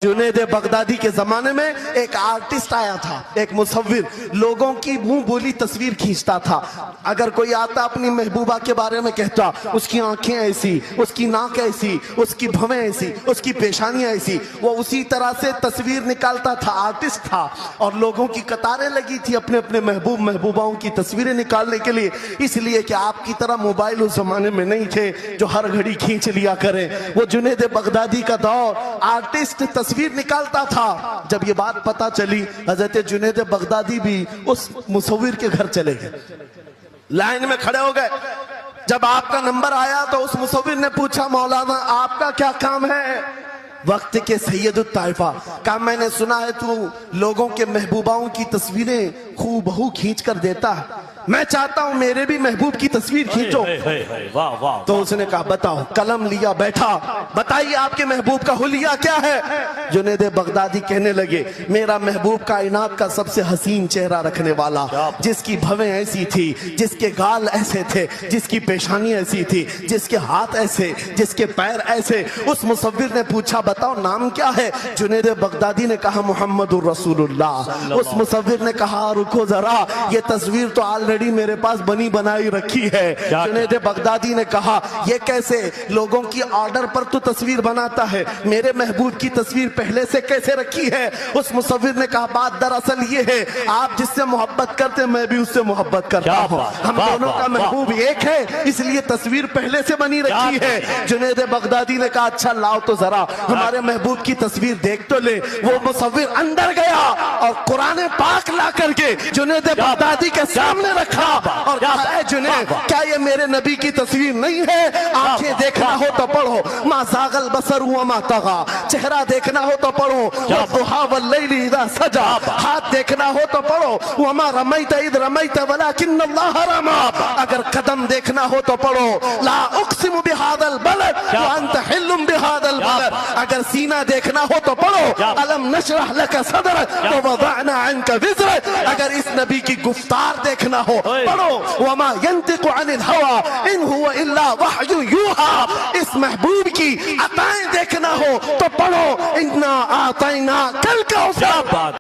Junaid Baghdadi के जमाने में एक आर्टिस्ट आया था, एक मुसव्विर, लोगों की मुंह बोली तस्वीर खींचता था। अगर कोई आता अपनी महबूबा के बारे में कहता, उसकी आंखें ऐसी, उसकी नाक ऐसी, उसकी भवें ऐसी, उसकी पेशानियां ऐसी, वो उसी तरह से तस्वीर निकालता था। आर्टिस्ट था और लोगों की कतारें लगी थी अपने अपने महबूब महबूबाओं की तस्वीरें निकालने के लिए, इसलिए कि आपकी तरह मोबाइल उस जमाने में नहीं थे जो हर घड़ी खींच लिया करें। वो जुनैद बगदादी का दौर, आर्टिस्ट तस्वीर निकालता था। जब ये बात पता चली, हजरत जुनैद बगदादी भी उस मुसव्विर के घर चले गए, लाइन में खड़े हो गए। जब आपका नंबर आया तो उस मुसव्विर ने पूछा, मौलाना आपका क्या काम है? वक्त के सैयद ताइफा का मैंने सुना है तू लोगों के महबूबाओं की तस्वीरें खूबहू खींच कर देता है, मैं चाहता हूं मेरे भी महबूब की तस्वीर खींचो। वाह वाह। तो उसने कहा बताओ। कलम लिया, बैठा, बताइए आपके महबूब का हुलिया क्या है? जुनैद बगदादी कहने लगे, मेरा महबूब कायनात का सबसे हसीन चेहरा रखने वाला, जिसकी भवें ऐसी थी, जिसके गाल ऐसे थे, जिसकी पेशानी ऐसी थी, जिसके हाथ ऐसे, जिसके पैर ऐसे। उस मुसव्विर ने पूछा बताओ नाम क्या है? जुनैद बगदादी ने कहा मुहम्मदुर रसूलुल्लाह। उस मुसव्विर ने कहा रुको जरा, ये तस्वीर तो ऑलरेडी मेरे पास बनी बनाई रखी है। जुनैद बगदादी ने कहा ये कैसे? लोगों की ऑर्डर पर तू तस्वीर बनाता है, मेरे महबूब की तस्वीर पहले से कैसे रखी है? उस मुसव्विर ने कहा बात दरअसल ये है, आप जिससे मोहब्बत करते मैं भी उससे मोहब्बत करता हूं, हम दोनों का महबूब एक है, इसलिए तस्वीर पहले से बनी रखी है। जुनैद बगदादी ने कहा अच्छा लाओ तो जरा हमारे महबूब की तस्वीर देख तो ले। वो मुसव्विर अंदर गया और कुरान पाक ला करके जुनैद बगदादी के सामने रखा और कहा जुनैद क्या ये मेरे नबी की तस्वीर नहीं है? आंखें देखना हो तो पढ़ो, मा ज़ाग़ल बसर व मा तग़ा, चेहरा देखना हो तो पढ़ो, वद्दुहा वल्लैलि इज़ा सजा, हाथ देखना हो तो पढ़ो, वमा रमैत इज़ रमैत वलाकिन्नल्लाह रमा, अगर कदम देखना हो तो पढ़ो, ला उक़सिमु बिहादल बलद व अंत हिल्लुम बिहादल बलद, अगर सीना देखना हो तो पढ़ो, अलम नशरह लक सदरक व वज़अना अन्का विज़रक, अगर इस नबी की गुफ्तार देखना हो पढ़ो, वमा यंतिकु अनिल हवा इन हुवा इल्ला वहयु यूहा, इस महबूब की अताएं देखना हो तो पढ़ो, इन्ना आतैना कल कौसर।